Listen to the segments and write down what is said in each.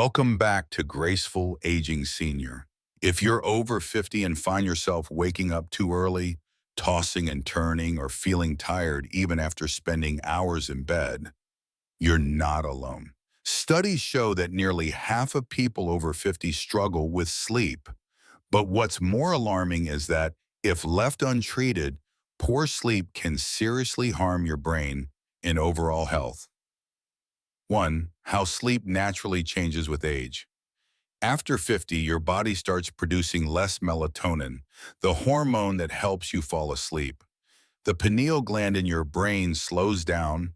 Welcome back to Graceful Aging Senior. If you're over 50 and find yourself waking up too early, tossing and turning, or feeling tired even after spending hours in bed, you're not alone. Studies show that nearly half of people over 50 struggle with sleep. But what's more alarming is that if left untreated, poor sleep can seriously harm your brain and overall health. 1. How sleep naturally changes with age. After 50, your body starts producing less melatonin, the hormone that helps you fall asleep. The pineal gland in your brain slows down,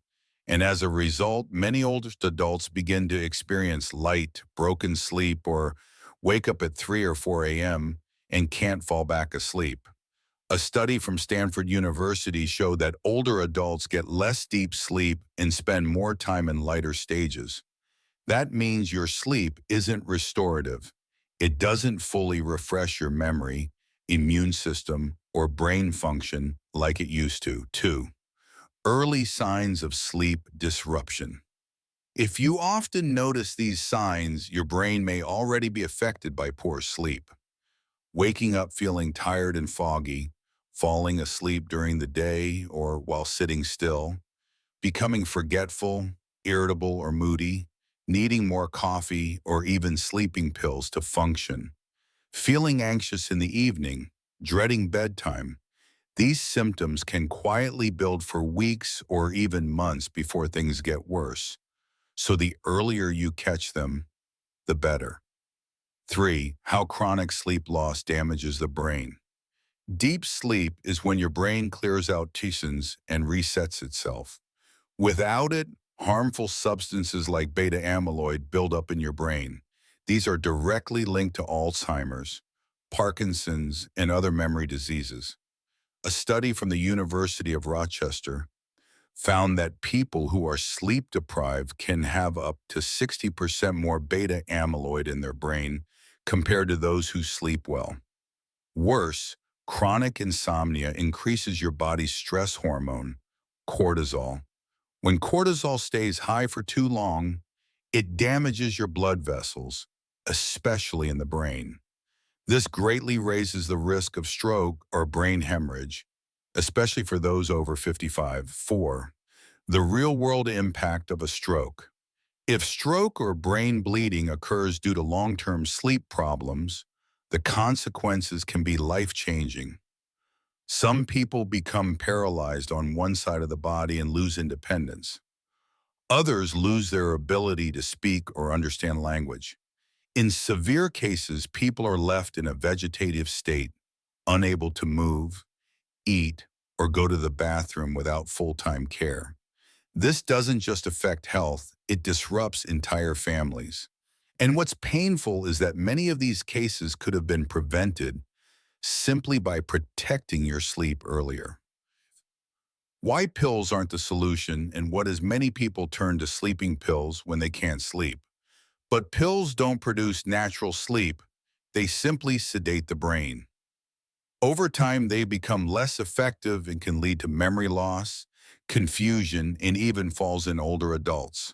and as a result, many older adults begin to experience light, broken sleep or wake up at 3 or 4 a.m. and can't fall back asleep. A study from Stanford University showed that older adults get less deep sleep and spend more time in lighter stages. That means your sleep isn't restorative. It doesn't fully refresh your memory, immune system, or brain function like it used to. 2. Early signs of sleep disruption. If you often notice these signs, your brain may already be affected by poor sleep. Waking up feeling tired and foggy, falling asleep during the day or while sitting still, becoming forgetful, irritable, or moody, needing more coffee or even sleeping pills to function, feeling anxious in the evening, dreading bedtime. These symptoms can quietly build for weeks or even months before things get worse. So the earlier you catch them, the better. 3. How chronic sleep loss damages the brain. Deep sleep is when your brain clears out toxins and resets itself. Without it, harmful substances like beta amyloid build up in your brain. These are directly linked to Alzheimer's, Parkinson's, and other memory diseases. A study from the University of Rochester found that people who are sleep deprived can have up to 60% more beta amyloid in their brain compared to those who sleep well. Worse, chronic insomnia increases your body's stress hormone, cortisol. When cortisol stays high for too long, it damages your blood vessels, especially in the brain. This greatly raises the risk of stroke or brain hemorrhage, especially for those over 55. 4. The real-world impact of a stroke. If stroke or brain bleeding occurs due to long-term sleep problems, the consequences can be life-changing. Some people become paralyzed on one side of the body and lose independence. Others lose their ability to speak or understand language. In severe cases, people are left in a vegetative state, unable to move, eat, or go to the bathroom without full-time care. This doesn't just affect health, it disrupts entire families. And what's painful is that many of these cases could have been prevented simply by protecting your sleep earlier. Why pills aren't the solution and what as many people turn to sleeping pills when they can't sleep. But pills don't produce natural sleep, they simply sedate the brain. Over time, they become less effective and can lead to memory loss, confusion, and even falls in older adults.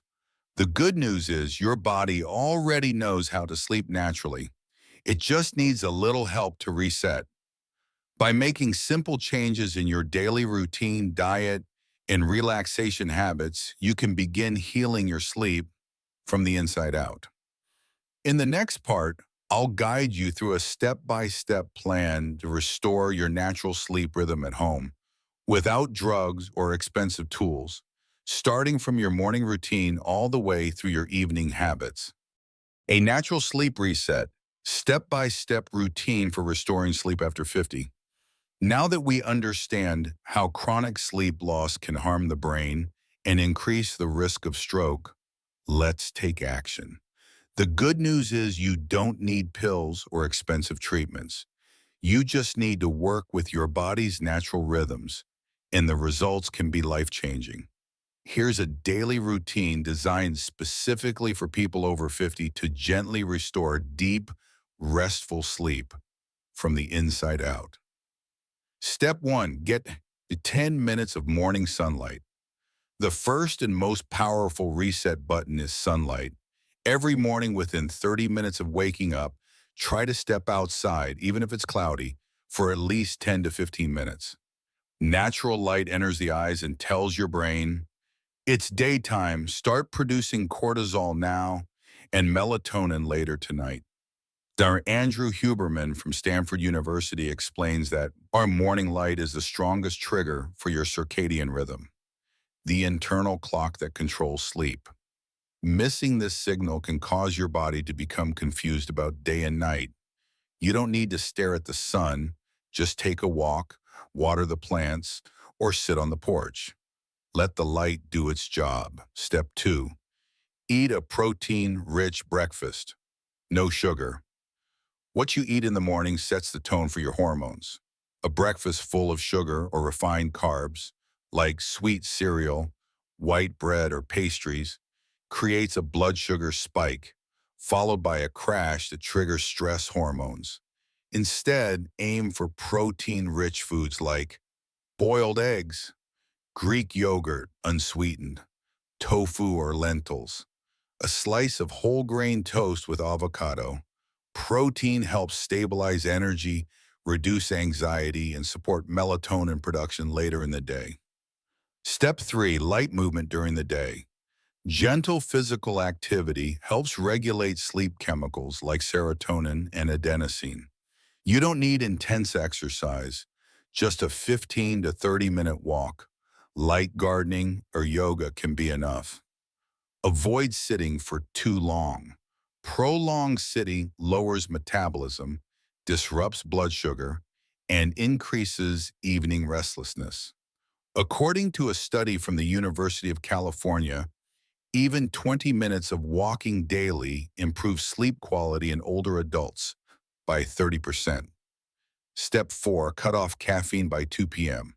The good news is your body already knows how to sleep naturally. It just needs a little help to reset. By making simple changes in your daily routine, diet, and relaxation habits, you can begin healing your sleep from the inside out. In the next part, I'll guide you through a step-by-step plan to restore your natural sleep rhythm at home without drugs or expensive tools, starting from your morning routine all the way through your evening habits. A natural sleep reset, step-by-step routine for restoring sleep after 50. Now that we understand how chronic sleep loss can harm the brain and increase the risk of stroke, let's take action. The good news is you don't need pills or expensive treatments. You just need to work with your body's natural rhythms, and the results can be life-changing. Here's a daily routine designed specifically for people over 50 to gently restore deep, restful sleep from the inside out. Step 1, get 10 minutes of morning sunlight. The first and most powerful reset button is sunlight, Every morning within 30 minutes of waking up, try to step outside, even if it's cloudy, for at least 10 to 15 minutes. Natural light enters the eyes and tells your brain, it's daytime, start producing cortisol now and melatonin later tonight. Dr. Andrew Huberman from Stanford University explains that our morning light is the strongest trigger for your circadian rhythm, the internal clock that controls sleep. Missing this signal can cause your body to become confused about day and night. You don't need to stare at the sun, just take a walk, water the plants, or sit on the porch. Let the light do its job. Step 2. Eat a protein-rich breakfast. No sugar. What you eat in the morning sets the tone for your hormones. A breakfast full of sugar or refined carbs, like sweet cereal, white bread, or pastries, creates a blood sugar spike, followed by a crash that triggers stress hormones. Instead, aim for protein-rich foods like boiled eggs, Greek yogurt unsweetened, tofu or lentils, a slice of whole grain toast with avocado. Protein helps stabilize energy, reduce anxiety, and support melatonin production later in the day. Step 3. Light movement during the day. Gentle physical activity helps regulate sleep chemicals like serotonin and adenosine. You don't need intense exercise, just a 15 to 30-minute walk. Light gardening or yoga can be enough. Avoid sitting for too long. Prolonged sitting lowers metabolism, disrupts blood sugar, and increases evening restlessness. According to a study from the University of California, even 20 minutes of walking daily improves sleep quality in older adults by 30%. Step 4. Cut off caffeine by 2 p.m.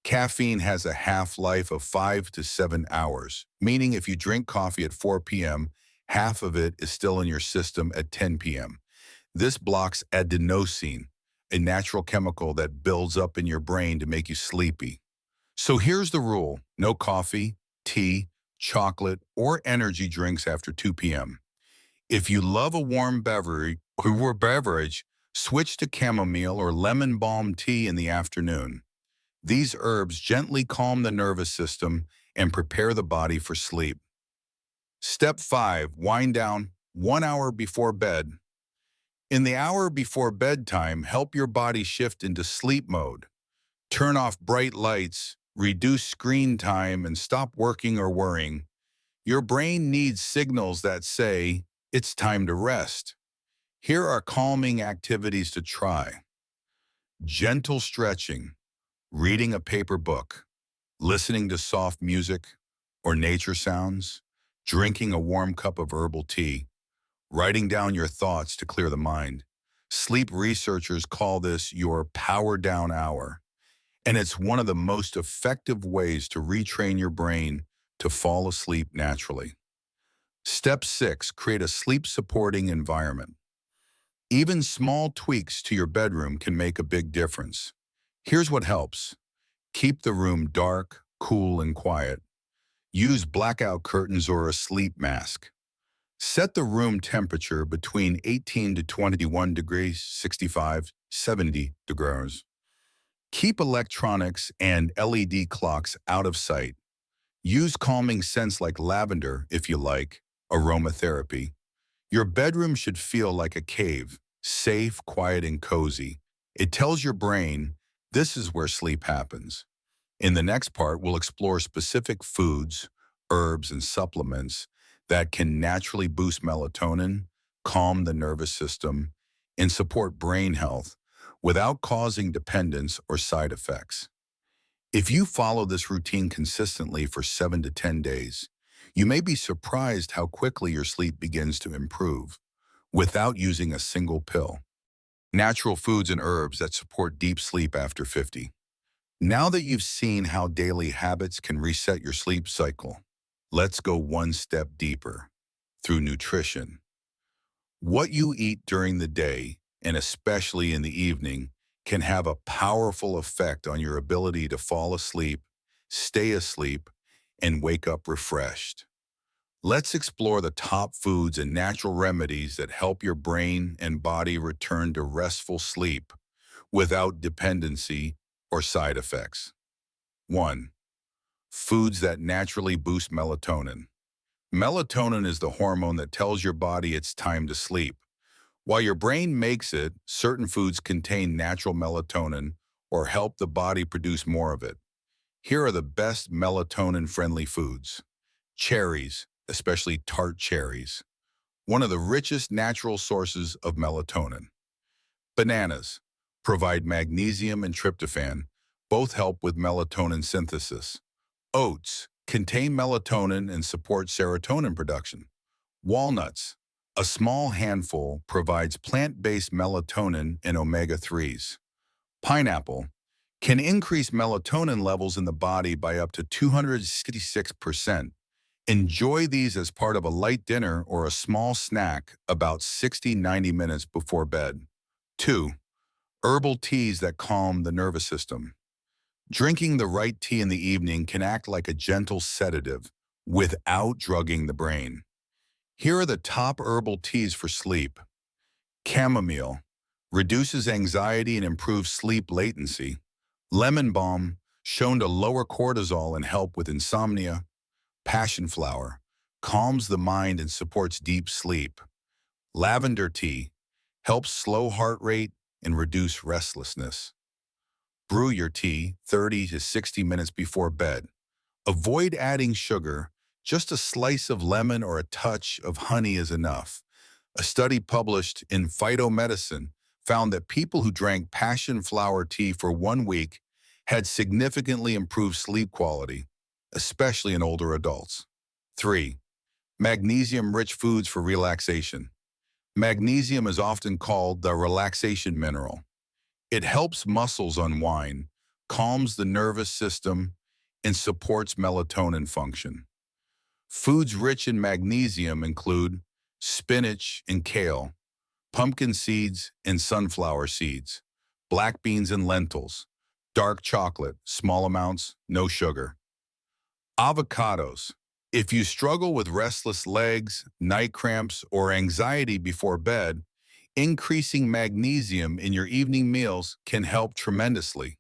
Caffeine has a half-life of 5 to 7 hours, meaning if you drink coffee at 4 p.m., half of it is still in your system at 10 p.m. This blocks adenosine, a natural chemical that builds up in your brain to make you sleepy. So here's the rule: no coffee, tea, chocolate, or energy drinks after 2 p.m. If you love a warm beverage, switch to chamomile or lemon balm tea in the afternoon. These herbs gently calm the nervous system and prepare the body for sleep. Step 5. Wind down 1 hour before bed. In the hour before bedtime, help your body shift into sleep mode. Turn off bright lights, reduce screen time, and stop working or worrying. Your brain needs signals that say, it's time to rest. Here are calming activities to try. Gentle stretching, reading a paper book, listening to soft music or nature sounds, drinking a warm cup of herbal tea, writing down your thoughts to clear the mind. Sleep researchers call this your power down hour, and it's one of the most effective ways to retrain your brain to fall asleep naturally. Step 6. Create a sleep-supporting environment. Even small tweaks to your bedroom can make a big difference. Here's what helps. Keep the room dark, cool, and quiet. Use blackout curtains or a sleep mask. Set the room temperature between 18 to 21 degrees, 65, 70 degrees. Keep electronics and LED clocks out of sight. Use calming scents like lavender if you like aromatherapy. Your bedroom should feel like a cave, safe, quiet, and cozy. It tells your brain, this is where sleep happens. In the next part, we'll explore specific foods, herbs, and supplements that can naturally boost melatonin, calm the nervous system, and support brain health without causing dependence or side effects. If you follow this routine consistently for 7 to 10 days, you may be surprised how quickly your sleep begins to improve without using a single pill. Natural foods and herbs that support deep sleep after 50. Now that you've seen how daily habits can reset your sleep cycle, let's go one step deeper through nutrition. What you eat during the day, and especially in the evening, can have a powerful effect on your ability to fall asleep, stay asleep, and wake up refreshed. Let's explore the top foods and natural remedies that help your brain and body return to restful sleep without dependency or side effects. 1. Foods that naturally boost melatonin. Melatonin is the hormone that tells your body it's time to sleep. While your brain makes it, certain foods contain natural melatonin or help the body produce more of it. Here are the best melatonin-friendly foods. Cherries, especially tart cherries, one of the richest natural sources of melatonin. Bananas provide magnesium and tryptophan, both help with melatonin synthesis. Oats contain melatonin and support serotonin production. Walnuts, a small handful, provides plant-based melatonin and omega-3s. Pineapple can increase melatonin levels in the body by up to 266%. Enjoy these as part of a light dinner or a small snack about 60-90 minutes before bed. 2. Herbal teas that calm the nervous system. Drinking the right tea in the evening can act like a gentle sedative without drugging the brain. Here are the top herbal teas for sleep. Chamomile reduces anxiety and improves sleep latency. Lemon balm, shown to lower cortisol and help with insomnia. Passion flower calms the mind and supports deep sleep. Lavender tea helps slow heart rate and reduce restlessness. Brew your tea 30 to 60 minutes before bed. Avoid adding sugar. Just a slice of lemon or a touch of honey is enough. A study published in Phytomedicine found that people who drank passion flower tea for 1 week had significantly improved sleep quality, especially in older adults. 3. Magnesium-rich foods for relaxation. Magnesium is often called the relaxation mineral. It helps muscles unwind, calms the nervous system, and supports melatonin function. Foods rich in magnesium include spinach and kale, pumpkin seeds and sunflower seeds, black beans and lentils, dark chocolate, small amounts, no sugar. Avocados. If you struggle with restless legs, night cramps, or anxiety before bed, increasing magnesium in your evening meals can help tremendously.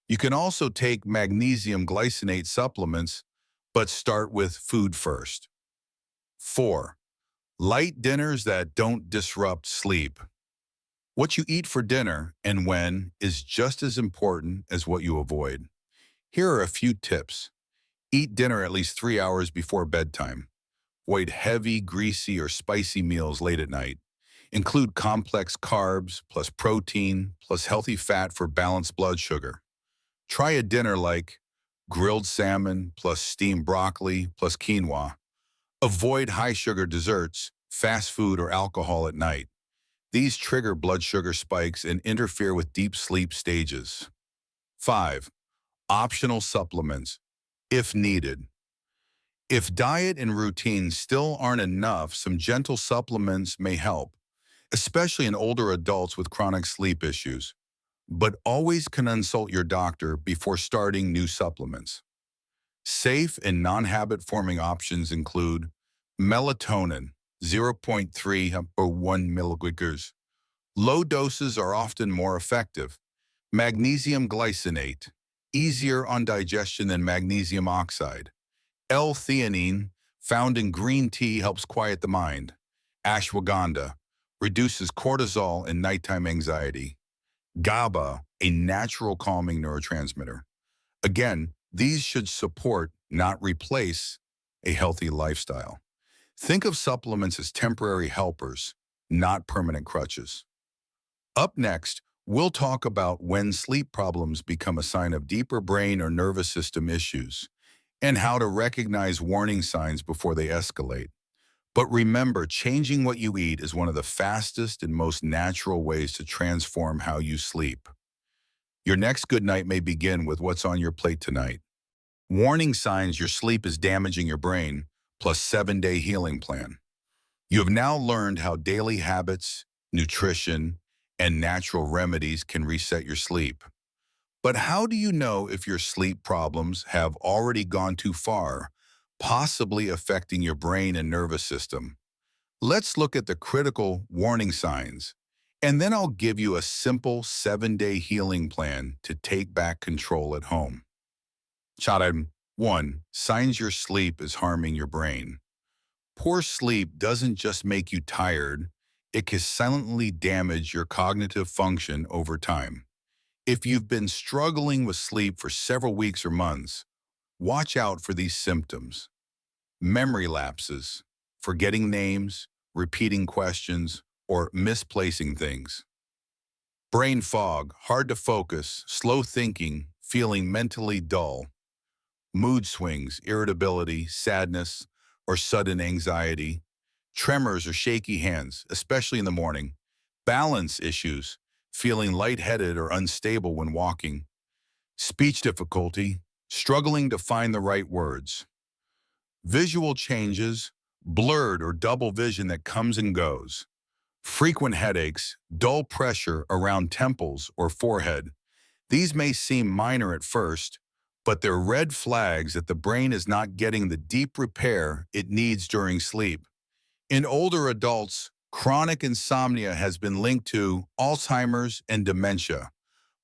You can also take magnesium glycinate supplements, but start with food first. 4. Light dinners that don't disrupt sleep. What you eat for dinner and when is just as important as what you avoid. Here are a few tips. Eat dinner at least 3 hours before bedtime. Avoid heavy, greasy, or spicy meals late at night. Include complex carbs plus protein plus healthy fat for balanced blood sugar. Try a dinner like grilled salmon plus steamed broccoli plus quinoa. Avoid high-sugar desserts, fast food, or alcohol at night. These trigger blood sugar spikes and interfere with deep sleep stages. 5. Optional supplements, if needed. If diet and routine still aren't enough, some gentle supplements may help, especially in older adults with chronic sleep issues. But always consult your doctor before starting new supplements. Safe and non-habit-forming options include melatonin, 0.3 per 1 milligrams. Low doses are often more effective. Magnesium glycinate, easier on digestion than magnesium oxide. L-theanine, found in green tea, helps quiet the mind. Ashwagandha, reduces cortisol and nighttime anxiety. GABA, a natural calming neurotransmitter. Again, these should support, not replace, a healthy lifestyle. Think of supplements as temporary helpers, not permanent crutches. Up next, we'll talk about when sleep problems become a sign of deeper brain or nervous system issues, and how to recognize warning signs before they escalate. But remember, changing what you eat is one of the fastest and most natural ways to transform how you sleep. Your next good night may begin with what's on your plate tonight. Warning signs your sleep is damaging your brain, plus 7-day healing plan. You have now learned how daily habits, nutrition, and natural remedies can reset your sleep. But how do you know if your sleep problems have already gone too far possibly affecting your brain and nervous system. Let's look at the critical warning signs, and then I'll give you a simple 7-day healing plan to take back control at home. Item 1. Signs your sleep is harming your brain. Poor sleep doesn't just make you tired, it can silently damage your cognitive function over time. If you've been struggling with sleep for several weeks or months, watch out for these symptoms. Memory lapses, forgetting names, repeating questions, or misplacing things. Brain fog, hard to focus, slow thinking, feeling mentally dull. Mood swings, irritability, sadness, or sudden anxiety. Tremors or shaky hands, especially in the morning. Balance issues, feeling lightheaded or unstable when walking. Speech difficulty, struggling to find the right words. Visual changes, blurred or double vision that comes and goes. Frequent headaches, dull pressure around temples or forehead. These may seem minor at first, but they're red flags that the brain is not getting the deep repair it needs during sleep. In older adults, chronic insomnia has been linked to Alzheimer's and dementia,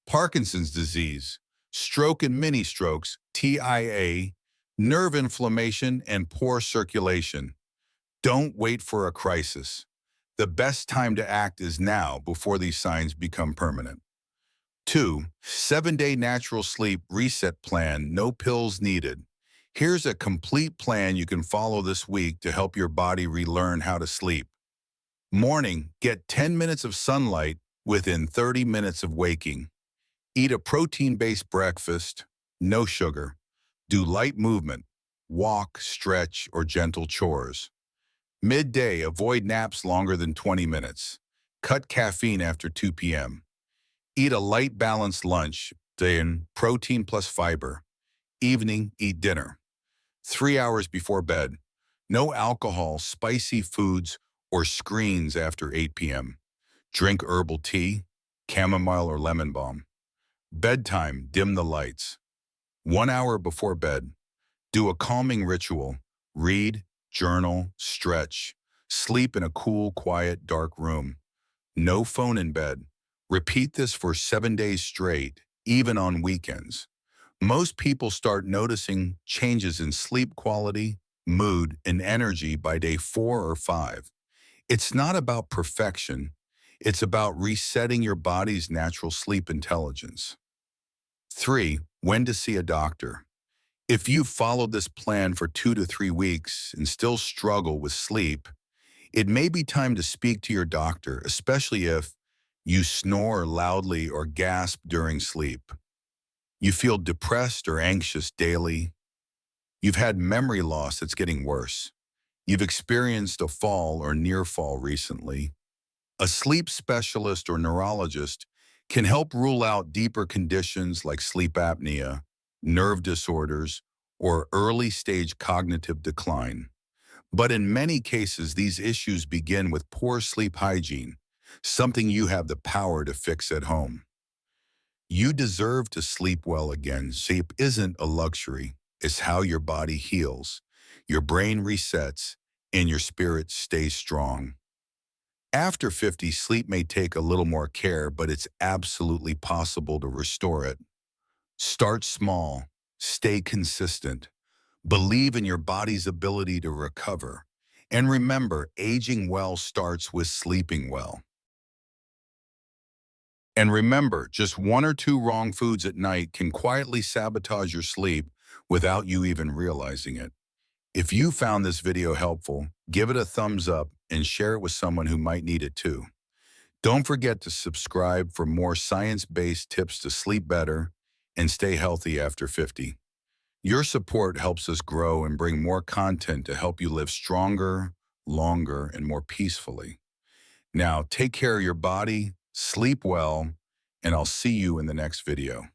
Parkinson's disease, stroke and mini-strokes, TIA, nerve inflammation, and poor circulation. Don't wait for a crisis. The best time to act is now before these signs become permanent. 2. 7-day natural sleep reset plan, no pills needed. Here's a complete plan you can follow this week to help your body relearn how to sleep. Morning, get 10 minutes of sunlight within 30 minutes of waking. Eat a protein-based breakfast, no sugar. Do light movement, walk, stretch, or gentle chores. Midday, avoid naps longer than 20 minutes. Cut caffeine after 2 p.m. Eat a light balanced lunch, then protein plus fiber. Evening, eat dinner. 3 hours before bed. No alcohol, spicy foods, or screens after 8 p.m. Drink herbal tea, chamomile or lemon balm. Bedtime, dim the lights. 1 hour before bed. Do a calming ritual. Read, journal, stretch. Sleep in a cool, quiet, dark room. No phone in bed. Repeat this for 7 days straight, even on weekends. Most people start noticing changes in sleep quality, mood, and energy by day 4 or 5. It's not about perfection. It's about resetting your body's natural sleep intelligence. 3. When to see a doctor. If you've followed this plan for 2 to 3 weeks and still struggle with sleep, it may be time to speak to your doctor, especially if you snore loudly or gasp during sleep. You feel depressed or anxious daily. You've had memory loss that's getting worse. You've experienced a fall or near fall recently. A sleep specialist or neurologist can help rule out deeper conditions like sleep apnea, nerve disorders, or early-stage cognitive decline. But in many cases, these issues begin with poor sleep hygiene, something you have the power to fix at home. You deserve to sleep well again. Sleep isn't a luxury. It's how your body heals, your brain resets, and your spirit stays strong. After 50, sleep may take a little more care, but it's absolutely possible to restore it. Start small, stay consistent, believe in your body's ability to recover, and remember, aging well starts with sleeping well. And remember, just 1 or 2 wrong foods at night can quietly sabotage your sleep without you even realizing it. If you found this video helpful, give it a thumbs up and share it with someone who might need it too. Don't forget to subscribe for more science-based tips to sleep better and stay healthy after 50. Your support helps us grow and bring more content to help you live stronger, longer, and more peacefully. Now, take care of your body, sleep well, and I'll see you in the next video.